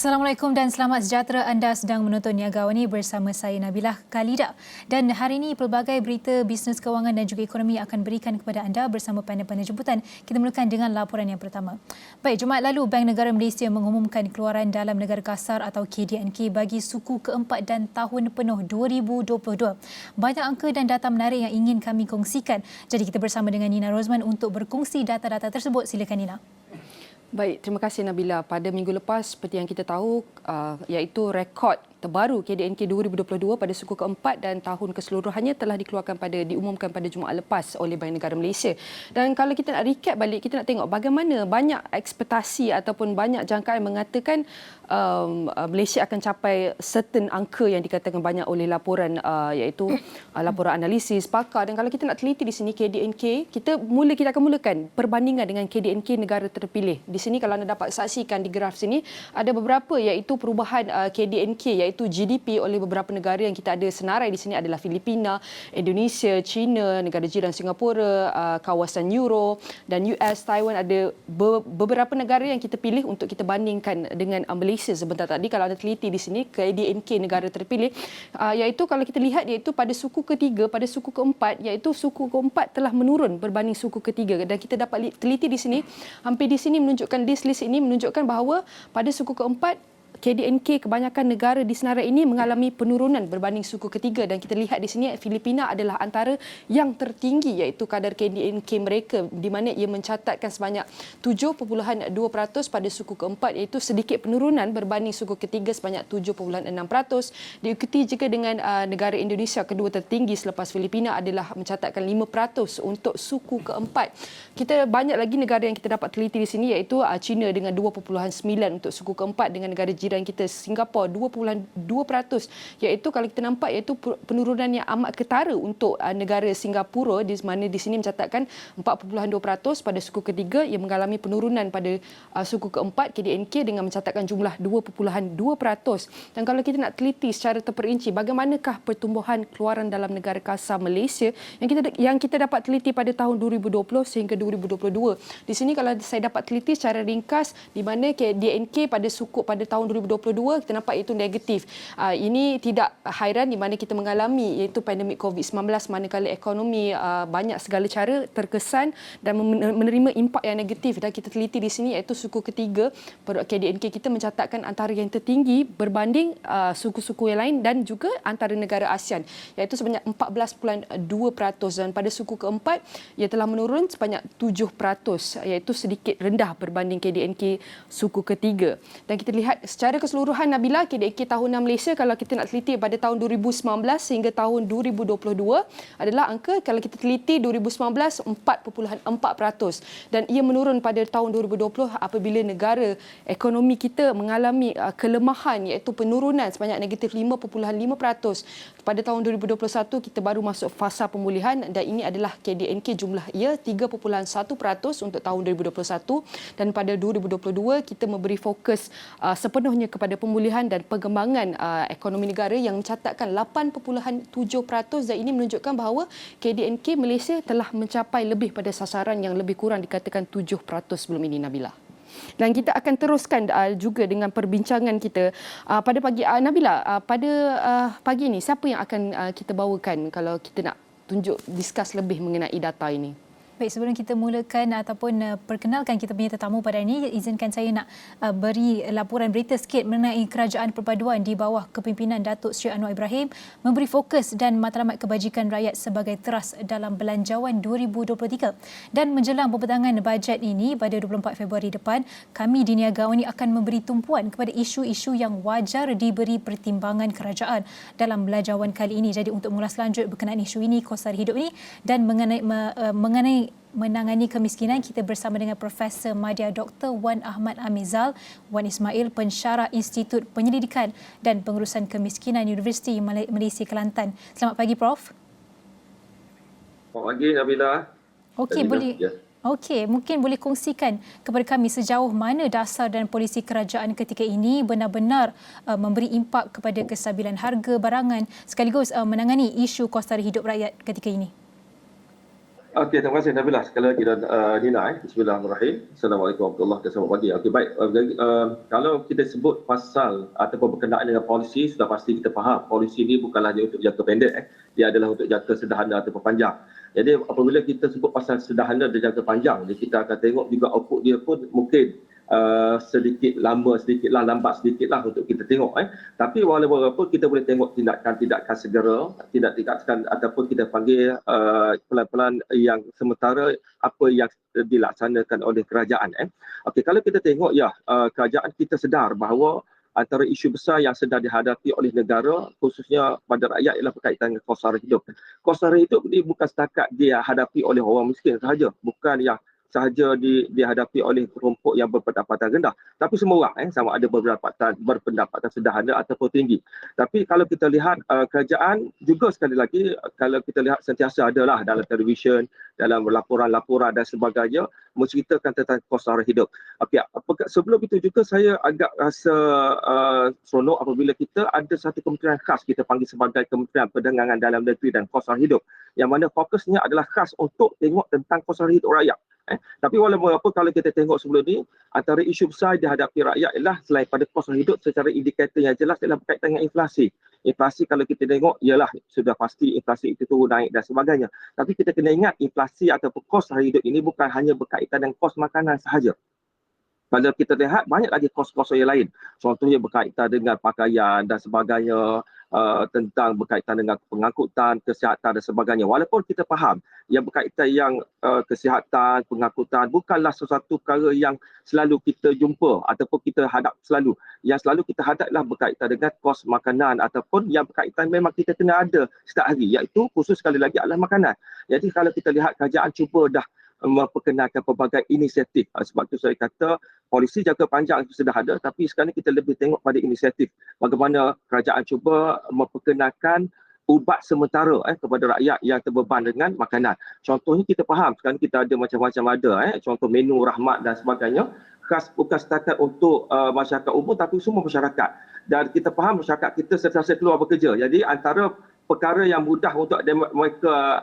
Assalamualaikum dan selamat sejahtera. Anda sedang menonton Niaga Awani bersama saya Nabilah Khalida. Dan hari ini pelbagai berita bisnes kewangan dan juga ekonomi akan berikan kepada anda bersama panel-panel jemputan. Kita mulakan dengan laporan yang pertama. Baik, Jumaat lalu Bank Negara Malaysia mengumumkan keluaran dalam negara kasar atau KDNK bagi suku keempat dan tahun penuh 2022. Banyak angka dan data menarik yang ingin kami kongsikan. Jadi kita bersama dengan Nina Rozman untuk berkongsi data-data tersebut. Silakan Nina. Baik, terima kasih Nabila. Pada minggu lepas, seperti yang kita tahu, iaitu rekod terbaru KDNK 2022 pada suku keempat dan tahun keseluruhannya telah diumumkan pada Jumaat lepas oleh Bank Negara Malaysia. Dan kalau kita nak recap balik, kita nak tengok bagaimana banyak ekspektasi ataupun banyak jangkaan mengatakan Malaysia akan capai certain angka yang dikatakan banyak oleh laporan iaitu laporan analisis, pakar. Dan kalau kita nak teliti di sini KDNK, kita akan mulakan perbandingan dengan KDNK negara terpilih. Di sini kalau anda dapat saksikan di graf sini ada beberapa iaitu perubahan KDNK iaitu GDP oleh beberapa negara yang kita ada senarai di sini adalah Filipina, Indonesia, China, negara jiran Singapura, kawasan Euro dan US, Taiwan. Ada beberapa negara yang kita pilih untuk kita bandingkan dengan Malaysia sebentar tadi. Kalau anda teliti di sini KDNK negara terpilih iaitu kalau kita lihat iaitu pada suku ketiga, pada suku keempat iaitu suku keempat telah menurun berbanding suku ketiga dan kita dapat teliti di sini hampir di sini menunjukkan list ini menunjukkan bahawa pada suku keempat KDNK kebanyakan negara di senarai ini mengalami penurunan berbanding suku ketiga dan kita lihat di sini Filipina adalah antara yang tertinggi iaitu kadar KDNK mereka di mana ia mencatatkan sebanyak 7.2% pada suku keempat iaitu sedikit penurunan berbanding suku ketiga sebanyak 7.6%. Diikuti juga dengan negara Indonesia kedua tertinggi selepas Filipina adalah mencatatkan 5% untuk suku keempat. Kita banyak lagi negara yang kita dapat teliti di sini iaitu China dengan 2.9 untuk suku keempat dengan negara jiran kita Singapura 2.2% iaitu kalau kita nampak iaitu penurunan yang amat ketara untuk negara Singapura di mana di sini mencatatkan 4.2% pada suku ketiga yang mengalami penurunan pada suku keempat KDNK dengan mencatatkan jumlah 2.2%. Dan kalau kita nak teliti secara terperinci bagaimanakah pertumbuhan keluaran dalam negara kasar Malaysia yang kita dapat teliti pada tahun 2020 sehingga 2022. Di sini kalau saya dapat teliti secara ringkas di mana KDNK pada tahun 2022 kita nampak itu negatif. Ini tidak hairan di mana kita mengalami iaitu pandemik COVID-19 manakala ekonomi banyak segala cara terkesan dan menerima impak yang negatif dan kita teliti di sini iaitu suku ketiga KDNK kita mencatatkan antara yang tertinggi berbanding suku-suku yang lain dan juga antara negara ASEAN iaitu sebanyak 14.2% dan pada suku keempat ia telah menurun sebanyak 7% iaitu sedikit rendah berbanding KDNK suku ketiga. Dan kita lihat secara keseluruhan Nabila KDNK tahunan Malaysia kalau kita nak teliti pada tahun 2019 hingga tahun 2022 adalah angka kalau kita teliti 2019 4.4% dan ia menurun pada tahun 2020 apabila negara ekonomi kita mengalami kelemahan iaitu penurunan sebanyak negatif 5.5%. Pada tahun 2021 kita baru masuk fasa pemulihan dan ini adalah KDNK jumlah ia 3.1% untuk tahun 2021 dan pada 2022 kita memberi fokus sepenuhnya kepada pemulihan dan pengembangan ekonomi negara yang mencatatkan 8.7% dan ini menunjukkan bahawa KDNK Malaysia telah mencapai lebih pada sasaran yang lebih kurang dikatakan 7% sebelum ini Nabila. Dan kita akan teruskan juga dengan perbincangan kita pada pagi Nabila pada pagi ini siapa yang akan kita bawakan kalau kita nak discuss lebih mengenai data ini. Baik, sebelum kita mulakan ataupun perkenalkan kita punya tetamu pada hari ini, izinkan saya nak beri laporan berita sikit mengenai Kerajaan Perpaduan di bawah kepimpinan Datuk Seri Anwar Ibrahim memberi fokus dan matlamat kebajikan rakyat sebagai teras dalam belanjawan 2023. Dan menjelang pembentangan bajet ini pada 24 Februari depan, kami di Niaga Awani akan memberi tumpuan kepada isu-isu yang wajar diberi pertimbangan kerajaan dalam belanjawan kali ini. Jadi untuk mengulas lanjut berkenaan isu ini, kos sara hidup ini dan mengenai menangani kemiskinan, kita bersama dengan Profesor Madya Dr. Wan Ahmad Amizal, Wan Ismail, Pensyarah Institut Penyelidikan dan Pengurusan Kemiskinan Universiti Malaysia Kelantan. Selamat pagi Prof. Selamat pagi Nabila. Okey, mungkin boleh kongsikan kepada kami sejauh mana dasar dan polisi kerajaan ketika ini benar-benar memberi impak kepada kestabilan harga barangan sekaligus menangani isu kos sara hidup rakyat ketika ini. Okey, terima kasih Nabila sekali lagi dan Nina. Bismillahirrahmanirrahim. Assalamualaikum warahmatullahi wabarakatuh. Selamat pagi. Okey, baik. Kalau kita sebut pasal ataupun berkenaan dengan polisi, sudah pasti kita faham polisi ini bukanlah hanya untuk jangka pendek. Dia adalah untuk jangka sederhana ataupun panjang. Jadi apabila kita sebut pasal sederhana dan jangka panjang, kita akan tengok juga output dia pun mungkin sedikit lambat sedikitlah untuk kita tengok. Tapi walaupun kita boleh tengok tindakan-tindakan segera, tindakan ataupun kita panggil pelan-pelan yang sementara apa yang dilaksanakan oleh kerajaan. Okey, kalau kita tengok kerajaan kita sedar bahawa antara isu besar yang sedang dihadapi oleh negara khususnya pada rakyat ialah berkaitan dengan kos sara hidup. Kos sara hidup ini bukan setakat dihadapi oleh orang miskin sahaja, bukan yang sahaja dihadapi oleh kelompok yang berpendapatan rendah, tapi semua orang sama ada berpendapatan sederhana ataupun tinggi. Tapi kalau kita lihat kerajaan juga sekali lagi, kalau kita lihat sentiasa adalah dalam televisyen, dalam laporan-laporan dan sebagainya menceritakan tentang kos sara hidup. Okey, sebelum itu juga saya agak rasa seronok apabila kita ada satu kementerian khas kita panggil sebagai Kementerian Perdagangan Dalam Negeri dan Kos Sara Hidup, yang mana fokusnya adalah khas untuk tengok tentang kos sara hidup rakyat. Tapi walaupun apa, kalau kita tengok sebelum ni, antara isu besar dihadapi rakyat ialah selain pada kos sara hidup, secara indikator yang jelas ialah berkaitan dengan inflasi. Inflasi kalau kita tengok ialah sudah pasti inflasi itu turun naik dan sebagainya. Tapi kita kena ingat inflasi ataupun kos sara hidup ini bukan hanya berkaitan dengan kos makanan sahaja. Kalau kita lihat banyak lagi kos-kos yang lain. Contohnya berkaitan dengan pakaian dan sebagainya, tentang berkaitan dengan pengangkutan, kesihatan dan sebagainya. Walaupun kita faham yang berkaitan yang kesihatan, pengangkutan bukanlah sesuatu perkara yang selalu kita jumpa ataupun kita hadap selalu. Yang selalu kita hadap adalah berkaitan dengan kos makanan ataupun yang berkaitan memang kita kena ada setiap hari, iaitu khusus sekali lagi adalah makanan. Jadi kalau kita lihat kerajaan cuba dah memperkenalkan pelbagai inisiatif. Sebab itu saya kata polisi jangka panjang itu sudah ada, tapi sekarang kita lebih tengok pada inisiatif. Bagaimana kerajaan cuba memperkenalkan ubat sementara kepada rakyat yang terbeban dengan makanan. Contohnya kita faham sekarang kita ada macam-macam ada, contoh menu rahmat dan sebagainya, khas bukan setakat untuk masyarakat umum tapi semua masyarakat. Dan kita faham masyarakat kita sentiasa keluar bekerja. Jadi antara perkara yang mudah untuk mereka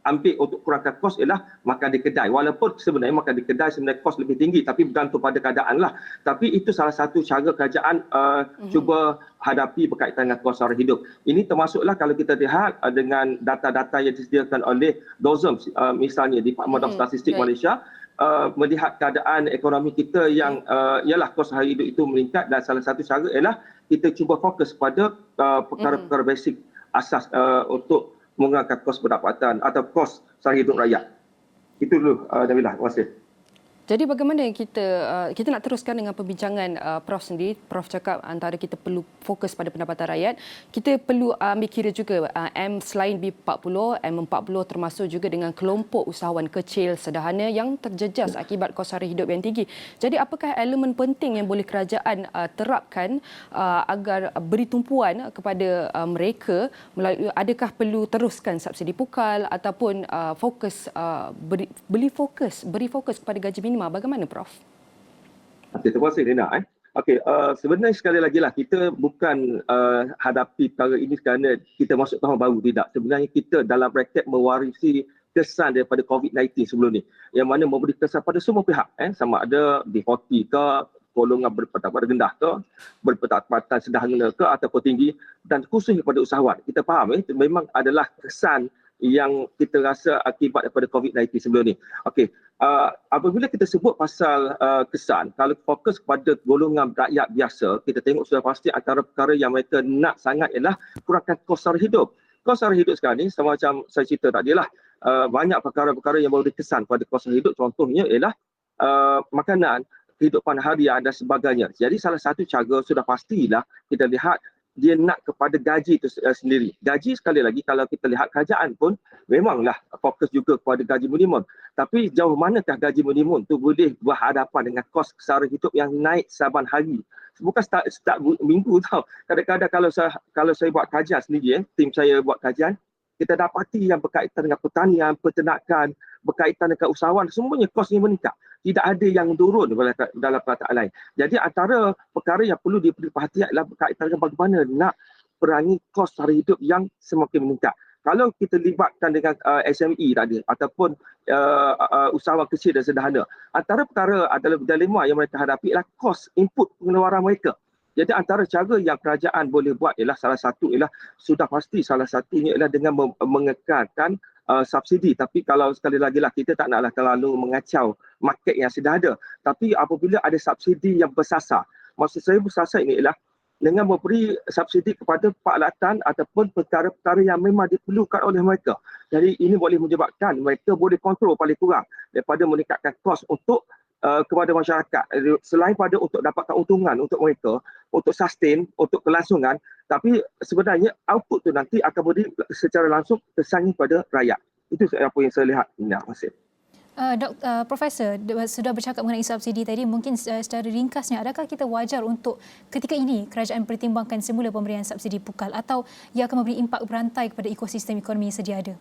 ambil untuk kurangkan kos ialah makan di kedai. Walaupun sebenarnya makan di kedai sebenarnya kos lebih tinggi, tapi bergantung pada keadaan lah. Tapi itu salah satu cara kerajaan cuba hadapi berkaitan dengan kos sara hidup. Ini termasuklah kalau kita lihat dengan data-data yang disediakan oleh DOSM, misalnya Department of Statistik Malaysia, melihat keadaan ekonomi kita yang ialah kos sara hidup itu meningkat, dan salah satu cara ialah kita cuba fokus pada perkara-perkara basic asas untuk mengangkat kos pendapatan atau kos sara hidup rakyat. Itu dulu, Nabila. Terima kasih. Jadi bagaimana kita nak teruskan dengan perbincangan Prof sendiri. Prof cakap antara kita perlu fokus pada pendapatan rakyat. Kita perlu ambil kira juga M selain B40, M40 termasuk juga dengan kelompok usahawan kecil sederhana yang terjejas akibat kos sara hidup yang tinggi. Jadi apakah elemen penting yang boleh kerajaan terapkan agar beri tumpuan kepada mereka melalui, adakah perlu teruskan subsidi pukal ataupun beri fokus kepada gaji minimum? Bagaimana Prof? Okey, terima kasih Nina. Okey, sebenarnya sekali lagi lah, kita bukan hadapi perkara ini kerana kita masuk tahun baru, tidak. Sebenarnya kita dalam bracket mewarisi kesan daripada COVID-19 sebelum ni, yang mana memberi kesan pada semua pihak, sama ada B40 ke, golongan berpendapatan rendah ke, berpendapatan sederhana ke ataupun tinggi, dan khususnya kepada usahawan. Kita faham memang adalah kesan yang kita rasa akibat daripada COVID-19 sebelum ni. Okey, apabila kita sebut pasal kesan, kalau fokus kepada golongan rakyat biasa, kita tengok sudah pasti antara perkara yang mereka nak sangat ialah kurangkan kos sara hidup. Kos sara hidup sekarang ni, macam saya cerita tadi lah, banyak perkara-perkara yang memberi kesan pada kos sara hidup. Contohnya ialah makanan, kehidupan harian dan sebagainya. Jadi salah satu cara sudah pastilah kita lihat dia nak kepada gaji itu sendiri. Gaji sekali lagi kalau kita lihat kerajaan pun memanglah fokus juga kepada gaji minimum. Tapi jauh manakah gaji minimum tu boleh berhadapan dengan kos sara hidup yang naik saban hari. Bukan start minggu tau. Kadang-kadang kalau saya buat kajian sendiri, tim saya buat kajian, kita dapati yang berkaitan dengan pertanian, peternakan, berkaitan dengan usahawan, semuanya kosnya meningkat. Tidak ada yang turun dalam perkataan lain. Jadi antara perkara yang perlu diberi perhatian adalah berkaitan dengan bagaimana nak perangi kos sara hidup yang semakin meningkat. Kalau kita libatkan dengan SME tadi ataupun usahawan kecil dan sederhana, antara perkara adalah dilema yang mereka hadapi ialah kos input pengeluaran mereka. Jadi antara cara yang kerajaan boleh buat ialah salah satu ialah sudah pasti salah satunya ialah dengan mengekalkan subsidi. Tapi kalau sekali lagi lah kita tak naklah terlalu mengacau market yang sudah ada. Tapi apabila ada subsidi yang bersasar, maksud saya bersasar ini ialah dengan memberi subsidi kepada peralatan ataupun perkara-perkara yang memang diperlukan oleh mereka. Jadi ini boleh menyebabkan mereka boleh kontrol paling kurang daripada meningkatkan kos untuk kepada masyarakat. Selain pada untuk dapatkan untungan untuk mereka, untuk sustain, untuk kelangsungan, tapi sebenarnya output tu nanti akan beri secara langsung kesannya pada rakyat. Itu apa yang saya lihat. Terima kasih. Profesor, sudah bercakap mengenai subsidi tadi, mungkin secara ringkasnya, adakah kita wajar untuk ketika ini kerajaan pertimbangkan semula pemberian subsidi pukal atau ia akan memberi impak berantai kepada ekosistem ekonomi yang sedia ada?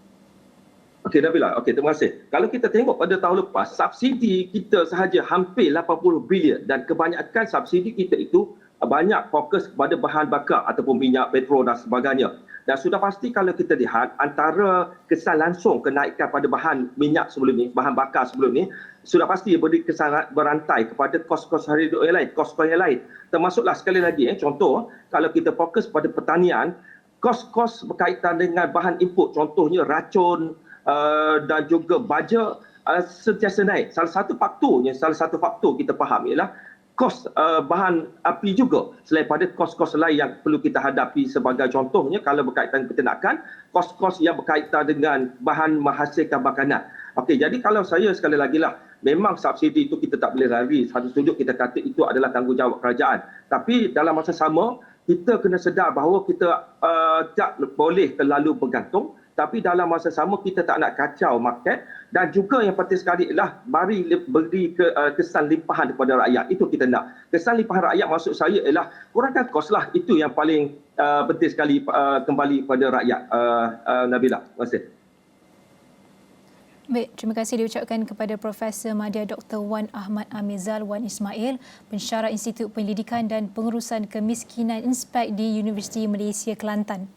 Okey, Nabila. Okey, terima kasih. Kalau kita tengok pada tahun lepas, subsidi kita sahaja hampir 80 bilion dan kebanyakan subsidi kita itu banyak fokus kepada bahan bakar ataupun minyak, petrol dan sebagainya. Dan sudah pasti kalau kita lihat antara kesan langsung kenaikan pada bahan minyak sebelum ni, bahan bakar sebelum ni, sudah pasti beri kesan berantai kepada kos-kos hari hidup yang lain, kos-kos yang lain. Termasuklah sekali lagi, contoh, kalau kita fokus pada pertanian, kos-kos berkaitan dengan bahan input, contohnya racun, dan juga baja sentiasa naik. Salah satu faktor kita faham ialah kos bahan api juga selain pada kos-kos lain yang perlu kita hadapi sebagai contohnya kalau berkaitan peternakan, kos-kos yang berkaitan dengan bahan menghasilkan makanan. Okey, jadi kalau saya sekali lagi lah, memang subsidi itu kita tak boleh lari satu sudut kita kata itu adalah tanggungjawab kerajaan. Tapi dalam masa sama, kita kena sedar bahawa kita tak boleh terlalu bergantung. Tapi dalam masa sama kita tak nak kacau market dan juga yang penting sekali ialah beri kesan limpahan kepada rakyat. Itu kita nak. Kesan limpahan rakyat maksud saya ialah kurangkan kos lah. Itu yang paling penting sekali kembali kepada rakyat. Nabila, terima kasih. Baik, terima kasih diucapkan kepada Profesor Madya Dr. Wan Ahmad Amizal Wan Ismail, Pensyarah Institut Penyelidikan dan Pengurusan Kemiskinan Inspek di Universiti Malaysia Kelantan.